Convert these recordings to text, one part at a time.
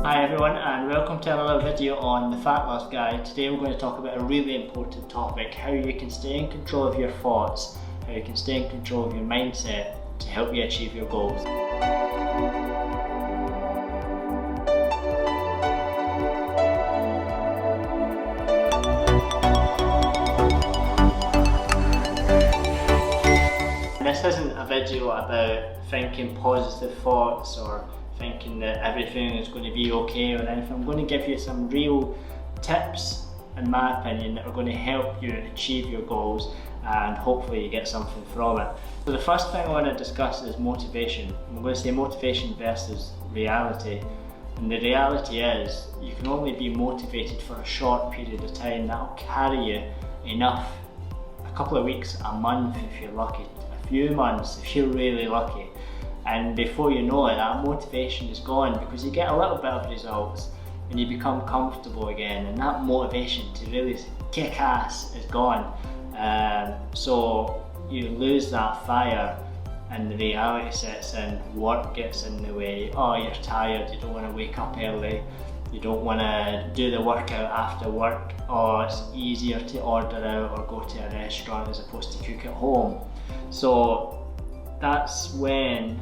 Hi everyone, and welcome to another video on the Fat Loss Guide. Today we're going to talk about a really important topic: how you can stay in control of your thoughts, how you can stay in control of your mindset to help you achieve your goals. This isn't a video about thinking positive thoughts or thinking that everything is going to be okay or anything. I'm going to give you some real tips, in my opinion, that are going to help you achieve your goals and hopefully you get something from it. So the first thing I want to discuss is motivation. I'm going to say motivation versus reality. And the reality is you can only be motivated for a short period of time. That'll carry you enough, a couple of weeks, a month if you're lucky, a few months if you're really lucky. And before you know it, that motivation is gone because you get a little bit of results and you become comfortable again, and that motivation to really kick ass is gone. So you lose that fire and the reality sets in, work gets in the way. Oh, you're tired, you don't want to wake up early, you don't want to do the workout after work, or it's easier to order out or go to a restaurant as opposed to cook at home. So that's when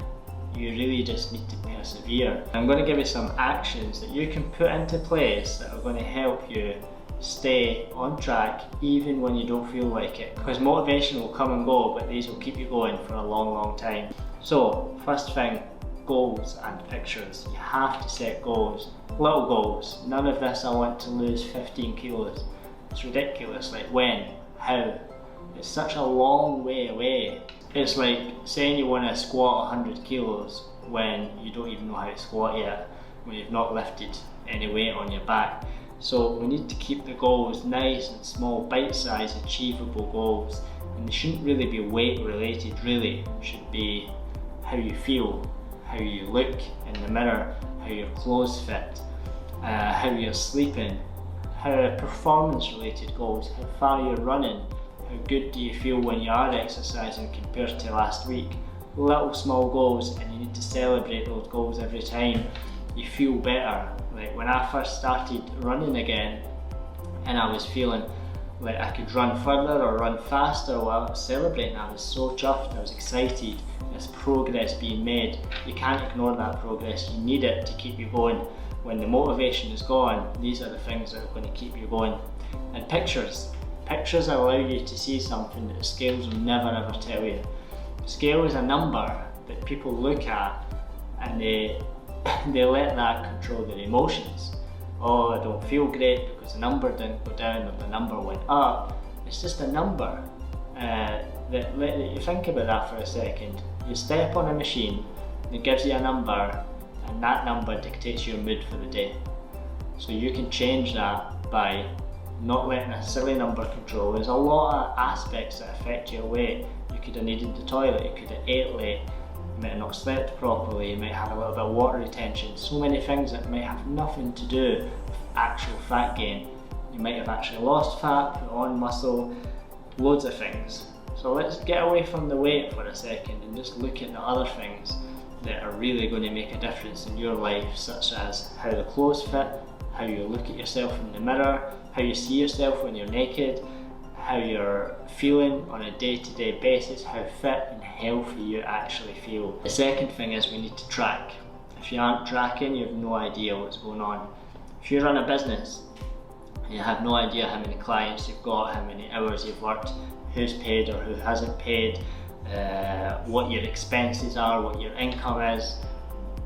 you really just need to persevere. I'm going to give you some actions that you can put into place that are going to help you stay on track even when you don't feel like it, because motivation will come and go, but these will keep you going for a long time. So first thing, goals and pictures. You have to set goals, little goals. None of this I want to lose 15 kilos. It's ridiculous. Like when? How? It's such a long way away. It's like saying you want to squat 100 kilos when you don't even know how to squat yet, when you've not lifted any weight on your back. So we need to keep the goals nice and small, bite-sized, achievable goals. And they shouldn't really be weight related, really. It should be how you feel, how you look in the mirror, how your clothes fit, how you're sleeping, how performance related goals, how far you're running. How good do you feel when you are exercising compared to last week? Little small goals, and you need to celebrate those goals every time you feel better. Like when I first started running again and I was feeling like I could run further or run faster, while I was celebrating, I was so chuffed, I was excited. There's progress being made. You can't ignore that progress, you need it to keep you going. When the motivation is gone, these are the things that are going to keep you going. And pictures. Pictures allow you to see something that the scales will never ever tell you. Scale is a number that people look at and they let that control their emotions. Oh, I don't feel great because the number didn't go down or the number went up. It's just a number. You think about that for a second. You step on a machine, it gives you a number, and that number dictates your mood for the day. So you can change that by not letting a silly number control. There's a lot of aspects that affect your weight. You could have needed the toilet, you could have ate late, you might have not slept properly, you might have a little bit of water retention. So many things that might have nothing to do with actual fat gain. You might have actually lost fat, put on muscle, loads of things. So let's get away from the weight for a second and just look at the other things that are really going to make a difference in your life, such as how the clothes fit, how you look at yourself in the mirror, how you see yourself when you're naked, how you're feeling on a day-to-day basis, how fit and healthy you actually feel. The second thing is we need to track. If you aren't tracking, you have no idea what's going on. If you run a business, you have no idea how many clients you've got, how many hours you've worked, who's paid or who hasn't paid, what your expenses are, what your income is,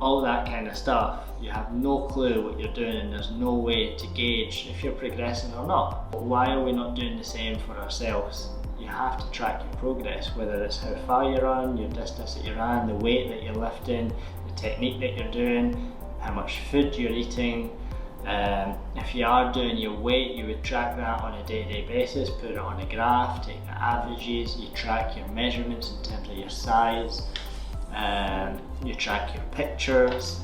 all that kind of stuff. You have no clue what you're doing and there's no way to gauge if you're progressing or not. But why are we not doing the same for ourselves? You have to track your progress, whether it's how far you run, your distance that you ran, the weight that you're lifting, the technique that you're doing, how much food you're eating. If you are doing your weight, you would track that on a day-to-day basis, put it on a graph, take the averages, you track your measurements in terms of your size, you track your pictures,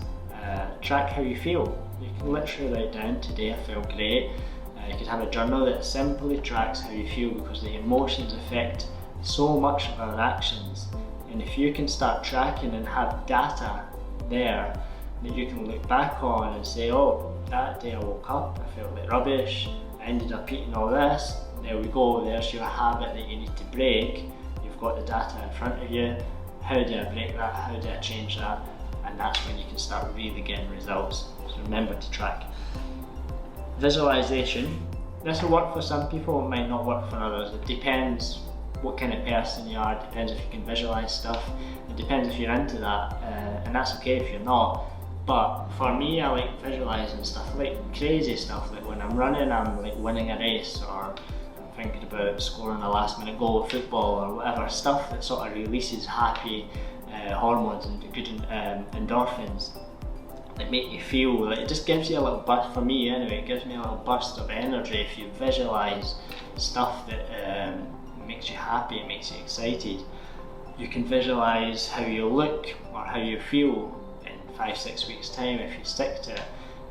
track how you feel. You can literally write down, today I felt great. You could have a journal that simply tracks how you feel, because the emotions affect so much of our actions. And if you can start tracking and have data there, that you can look back on and say, oh, that day I woke up, I felt like rubbish, I ended up eating all this. There we go, there's your habit that you need to break. You've got the data in front of you. How do I break that? How do I change that? And that's when you can start really getting results. So remember to track. Visualization. This will work for some people, it might not work for others. It depends what kind of person you are, it depends if you can visualize stuff, it depends if you're into that, and that's okay if you're not. But for me, I like visualizing stuff, like crazy stuff, like when I'm running, I'm like winning a race, or I'm thinking about scoring a last minute goal of football, or whatever, stuff that sort of releases happy hormones and good endorphins that make you feel, like it just gives you a little burst, for me anyway, it gives me a little burst of energy if you visualise stuff that makes you happy, it makes you excited. You can visualise how you look or how you feel in 5-6 weeks time if you stick to it.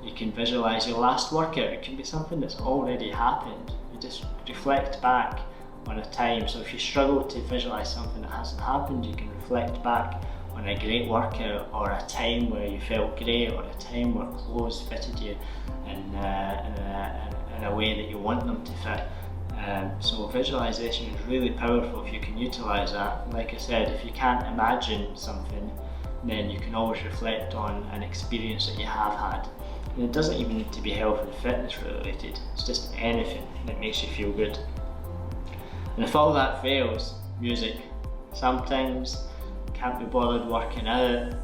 You can visualise your last workout, it can be something that's already happened. You just reflect back on a time, so if you struggle to visualise something that hasn't happened, you can reflect back on a great workout, or a time where you felt great, or a time where clothes fitted you in a way that you want them to fit. So visualization is really powerful if you can utilise that. Like I said, if you can't imagine something, then you can always reflect on an experience that you have had. And it doesn't even need to be health and fitness related, it's just anything that makes you feel good. And if all that fails, music. Sometimes can't be bothered working out,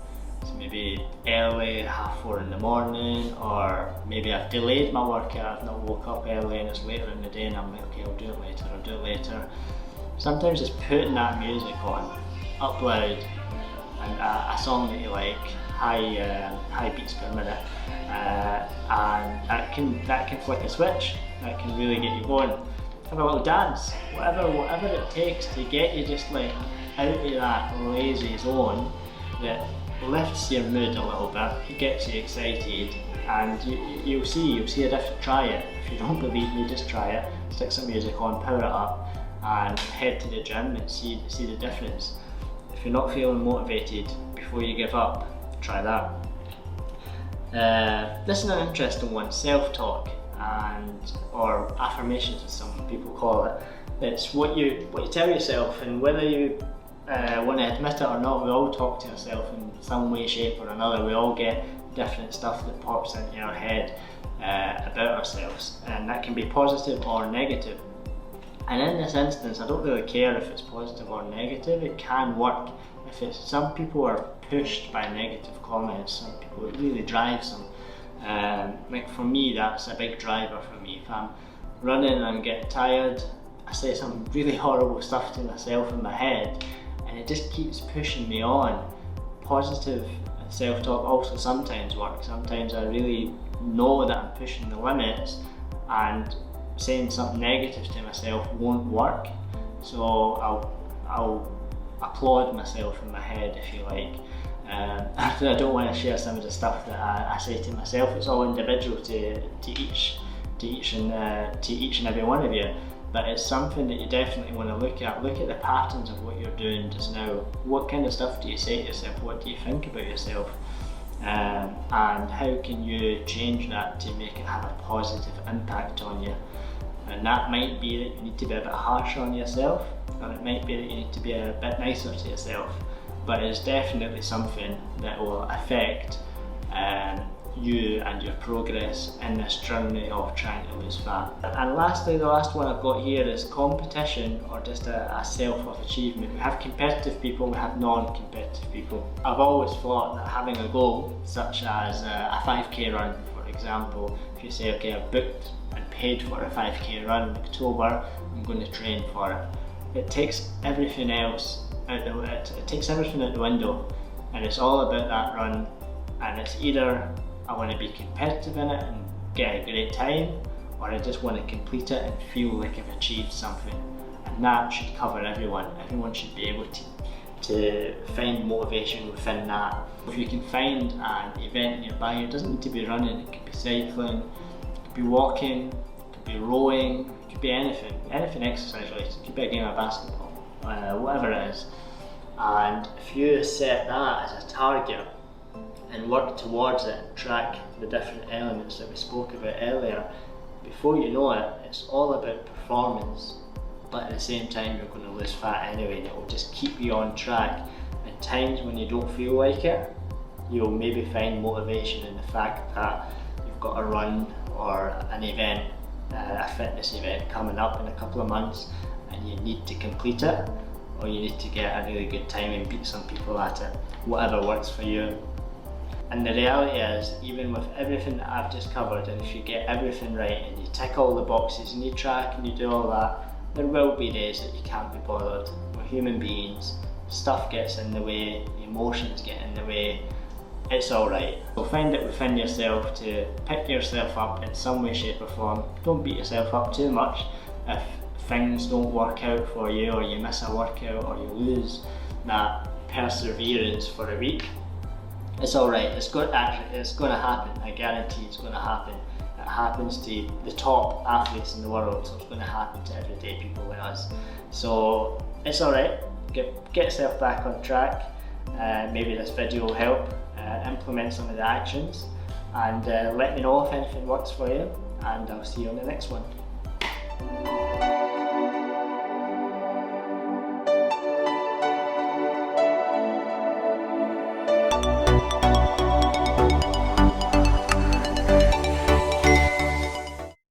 it's maybe early, 4:30 in the morning, or maybe I've delayed my workout, I've not woke up early and it's later in the day and I'm like, okay, I'll do it later. Sometimes just putting that music on, up loud, and a song that you like, high beats per minute, and that can flick a switch, that can really get you going. Have a little dance, whatever it takes to get you just like out of that lazy zone that lifts your mood a little bit, gets you excited, and you'll see a difference. Try it. If you don't believe me, just try it. Stick some music on, power it up, and head to the gym and see the difference. If you're not feeling motivated before you give up, try that. This is an interesting one, self-talk, or affirmations as some people call it. It's what you tell yourself, and whether you want to admit it or not, we all talk to ourselves in some way, shape or another. We all get different stuff that pops into our head about ourselves, and that can be positive or negative. And in this instance, I don't really care if it's positive or negative, it can work. Some people are pushed by negative comments, some people, it really drives them. Like for me, that's a big driver for me. If I'm running and I'm getting tired, I say some really horrible stuff to myself in my head, and it just keeps pushing me on. Positive self-talk also sometimes works. Sometimes I really know that I'm pushing the limits, and saying something negative to myself won't work. So I'll applaud myself in my head, if you like. I don't want to share some of the stuff that I say to myself. It's all individual to each and every one of you. But it's something that you definitely want to look at. Look at the patterns of what you're doing just now. What kind of stuff do you say to yourself? What do you think about yourself? And how can you change that to make it have a positive impact on you? And that might be that you need to be a bit harsher on yourself, or it might be that you need to be a bit nicer to yourself. But it's definitely something that will affect you and your progress in this journey of trying to lose fat. And lastly, the last one I've got here is competition, or just a self of achievement. We have competitive people, we have non-competitive people. I've always thought that having a goal, such as a 5k run, for example, if you say, okay, I've booked and paid for a 5k run in October, I'm going to train for it. It takes everything else out the window, and it's all about that run. And it's either I want to be competitive in it and get a great time, or I just want to complete it and feel like I've achieved something. And that should cover everyone. Everyone should be able to find motivation within that. If you can find an event nearby, it doesn't need to be running, it could be cycling, it could be walking, it could be rowing, it could be anything exercise related. It could be a game of basketball, whatever it is. And if you set that as a target, and work towards it and track the different elements that we spoke about earlier, before you know it, it's all about performance. But at the same time, you're going to lose fat anyway, and it will just keep you on track. And times when you don't feel like it, you'll maybe find motivation in the fact that you've got a run or an event, a fitness event coming up in a couple of months, and you need to complete it, or you need to get a really good time and beat some people at it, whatever works for you. And the reality is, even with everything that I've just covered, and if you get everything right and you tick all the boxes and you track and you do all that, there will be days that you can't be bothered. We're human beings, stuff gets in the way, emotions get in the way, it's alright. So find it within yourself to pick yourself up in some way, shape or form. Don't beat yourself up too much if things don't work out for you, or you miss a workout, or you lose that perseverance for a week. It's alright, it's going to happen, I guarantee it's going to happen. It happens to the top athletes in the world, so it's going to happen to everyday people like us. So it's alright, get yourself back on track. Maybe this video will help implement some of the actions, and let me know if anything works for you, and I'll see you on the next one.